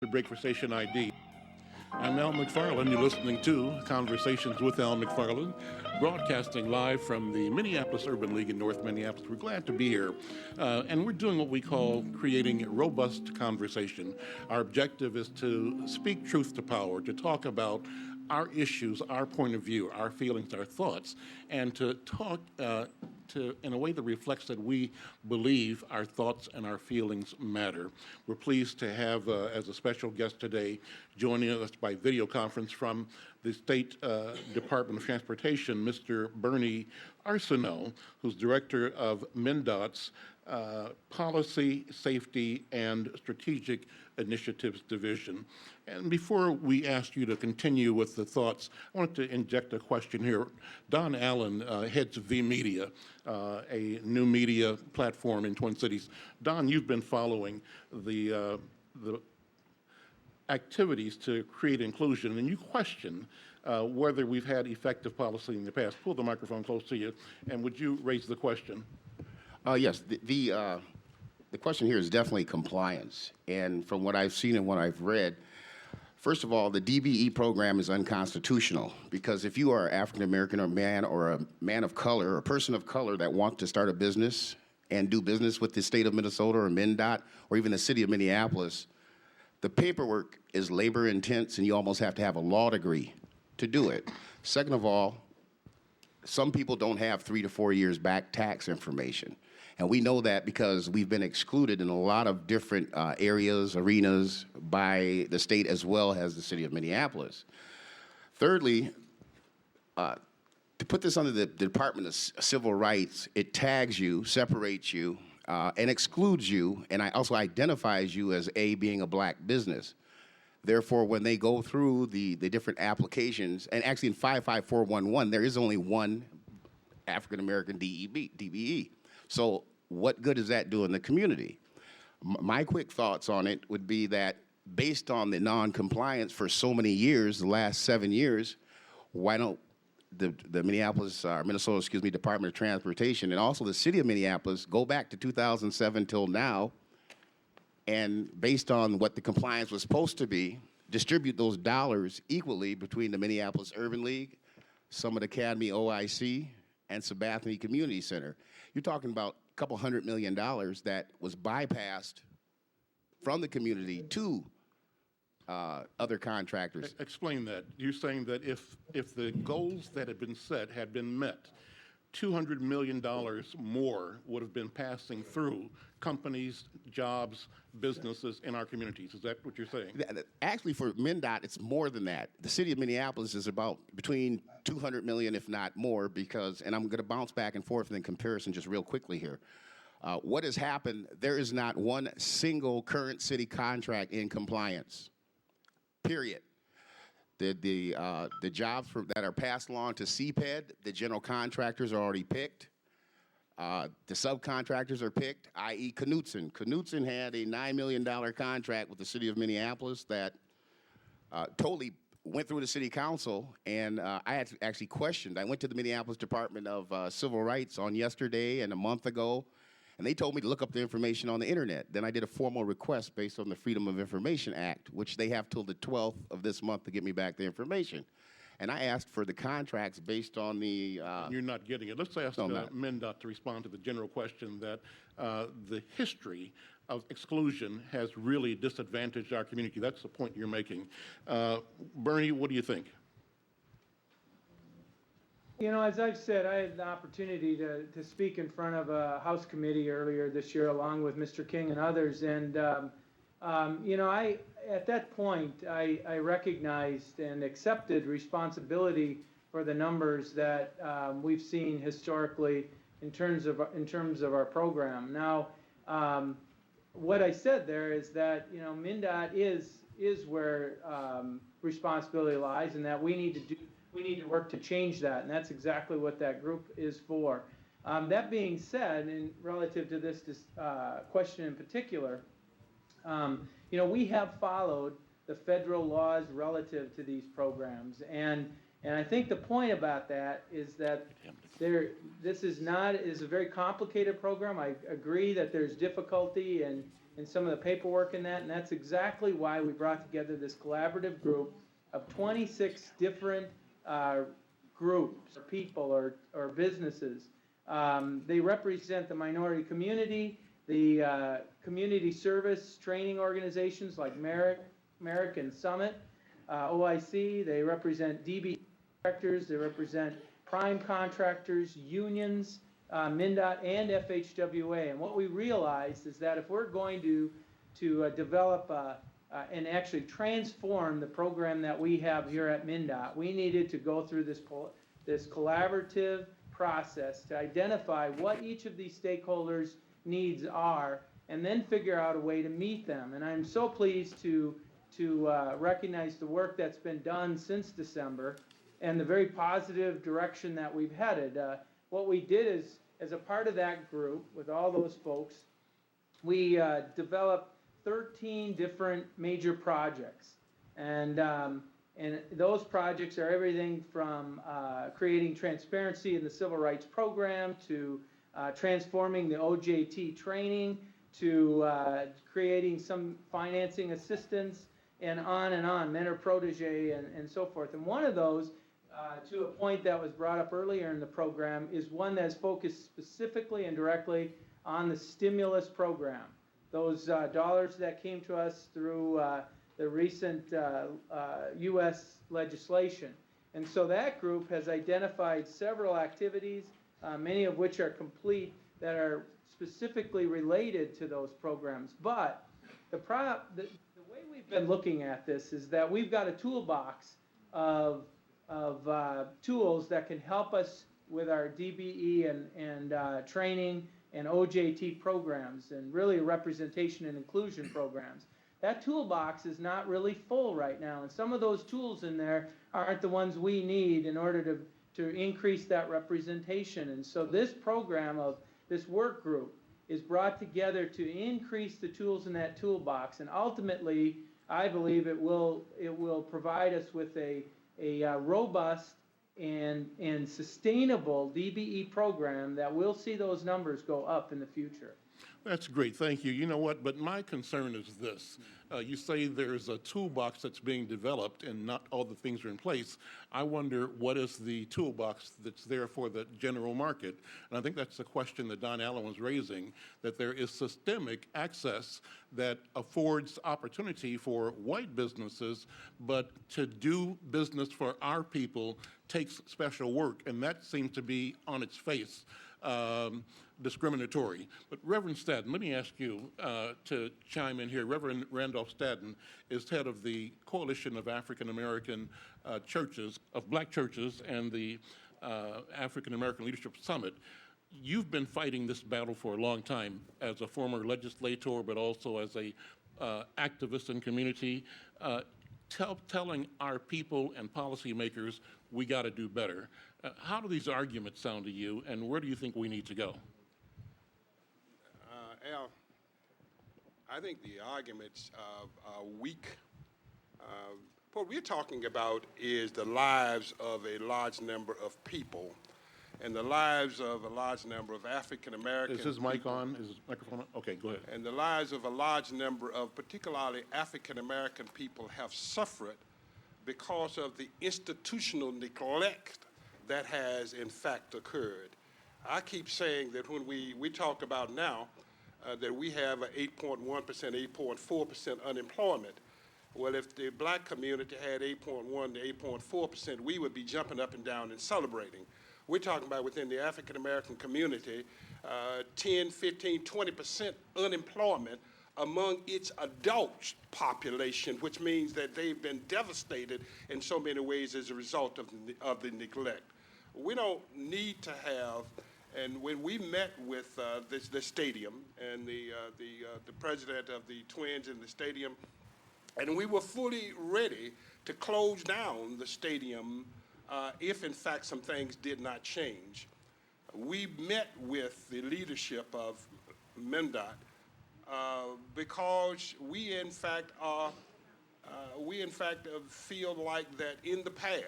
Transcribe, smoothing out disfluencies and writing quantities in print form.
The break for station ID. I'm Al McFarlane. You're listening to Conversations with Al McFarlane, broadcasting live from the Minneapolis Urban League in North Minneapolis. We're glad to be here. And we're doing what we call creating robust conversation. Our objective is to speak truth to power, to talk about our issues, our point of view, our feelings, our thoughts, and to talk in a way that reflects that we believe our thoughts and our feelings matter. We're pleased to have, as a special guest today, joining us by video conference from the State Department of Transportation, Mr. Bernie Arsenault, who's Director of MnDOT's Policy, Safety, and Strategic Initiatives Division. And before we ask you to continue with the thoughts, I wanted to inject a question here. Don Allen heads V Media, a new media platform in Twin Cities. Don, you've been following the activities to create inclusion, and you question whether we've had effective policy in the past. Pull the microphone close to you, and would you raise the question? Yes, the question here is definitely compliance. And from what I've seen and what I've read, first of all, the DBE program is unconstitutional because if you are African American or a man of color, or a person of color that wants to start a business and do business with the state of Minnesota or MnDOT or even the city of Minneapolis, the paperwork is labor intense and you almost have to have a law degree to do it. Second of all, some people don't have 3 to 4 years back tax information. And we know that because we've been excluded in a lot of different areas, arenas by the state as well as the city of Minneapolis. Thirdly, to put this under the Department of Civil Rights, it tags you, separates you, and excludes you, and also identifies you as being a black business. Therefore, when they go through the different applications, and actually in 55411, there is only one African-American DBE. So what good does that do in the community? My quick thoughts on it would be that based on the non-compliance for so many years, the last 7 years, why don't the Minnesota Department of Transportation and also the city of Minneapolis go back to 2007 till now, and based on what the compliance was supposed to be, distribute those dollars equally between the Minneapolis Urban League, Summit Academy OIC, and Sabathani Community Center. You're talking about a couple $100 million that was bypassed from the community to other contractors. Explain that. You're saying that if the goals that had been set had been met, $200 million more would have been passing through companies, jobs, businesses in our communities. Is that what you're saying? Actually, for MnDOT, it's more than that. The city of Minneapolis is about between $200 million, if not more, because, and I'm going to bounce back and forth in comparison just real quickly here. What has happened, there is not one single current city contract in compliance, period. The jobs that are passed along to CPED, the general contractors are already picked. The subcontractors are picked, i.e. Knutson. Knutson had a $9 million contract with the city of Minneapolis that totally went through the city council, and I had to actually questioned. I went to the Minneapolis Department of Civil Rights on yesterday and a month ago, and they told me to look up the information on the internet. Then I did a formal request based on the Freedom of Information Act, which they have till the 12th of this month to get me back the information. And I asked for the contracts based on the... You're not getting it. Let's ask MnDOT to respond to the general question that the history of exclusion has really disadvantaged our community. That's the point you're making. Bernie, what do you think? You know, as I've said, I had the opportunity to speak in front of a House committee earlier this year along with Mr. King and others. And, you know, at that point, I recognized and accepted responsibility for the numbers that we've seen historically in terms of our program. Now, what I said there is that, you know, MnDOT is where responsibility lies, and that we need to work to change that, and that's exactly what that group is for. That being said, and relative to this question in particular, you know, we have followed the federal laws relative to these programs, and I think the point about that is that this is a very complicated program. I agree that there's difficulty in in some of the paperwork in that, and that's exactly why we brought together this collaborative group of 26 different groups or people or businesses. They represent the minority community, the community service training organizations like Merrick and Summit, OIC. They represent DB directors. They represent prime contractors, unions, MnDOT, and FHWA. And what we realized is that if we're going to develop and actually transform the program that we have here at MnDOT, we needed to go through this collaborative process to identify what each of these stakeholders' needs are, and then figure out a way to meet them. And I'm so pleased to recognize the work that's been done since December and the very positive direction that we've headed. What we did is, as a part of that group, with all those folks, we developed 13 different major projects. And those projects are everything from creating transparency in the civil rights program to transforming the OJT training to creating some financing assistance and on, mentor protege and so forth. And one of those, to a point that was brought up earlier in the program, is one that's focused specifically and directly on the stimulus program. Those dollars that came to us through the recent U.S. legislation. And so that group has identified several activities, many of which are complete, that are specifically related to those programs. But the way we've been looking at this is that we've got a toolbox of tools that can help us with our DBE and training and OJT programs, and really representation and inclusion programs. That toolbox is not really full right now, and some of those tools in there aren't the ones we need in order to increase that representation. And so this program of this work group is brought together to increase the tools in that toolbox, and ultimately, I believe it will provide us with a robust and sustainable DBE program that will see those numbers go up in the future. That's great, thank you. You know what, but my concern is this. You say there's a toolbox that's being developed and not all the things are in place. I wonder what is the toolbox that's there for the general market? And I think that's the question that Don Allen was raising, that there is systemic access that affords opportunity for white businesses, but to do business for our people takes special work, and that seems to be on its face. Discriminatory. But Reverend Stadden, let me ask you to chime in here. Reverend Randolph Stadden is head of the Coalition of African American Churches, of Black churches, and the African American Leadership Summit. You've been fighting this battle for a long time as a former legislator, but also as a activist in community, telling our people and policymakers we got to do better. How do these arguments sound to you, and where do you think we need to go? Al, I think the arguments are weak. What we're talking about is the lives of a large number of people, and the lives of a large number of African Americans. Is his mic on? Is his microphone on? Okay, go ahead. And the lives of a large number of particularly African American people have suffered because of the institutional neglect that has in fact occurred. I keep saying that when we talk about now that we have an 8.1%, 8.4% unemployment. Well, if the black community had 8.1 to 8.4%, we would be jumping up and down and celebrating. We're talking about within the African American community, 10, 15, 20% unemployment among its adult population, which means that they've been devastated in so many ways as a result of the neglect. We don't need to have, and when we met with the stadium and the president of the Twins in the stadium, and we were fully ready to close down the stadium if in fact some things did not change. We met with the leadership of MnDOT because we in fact feel like that in the past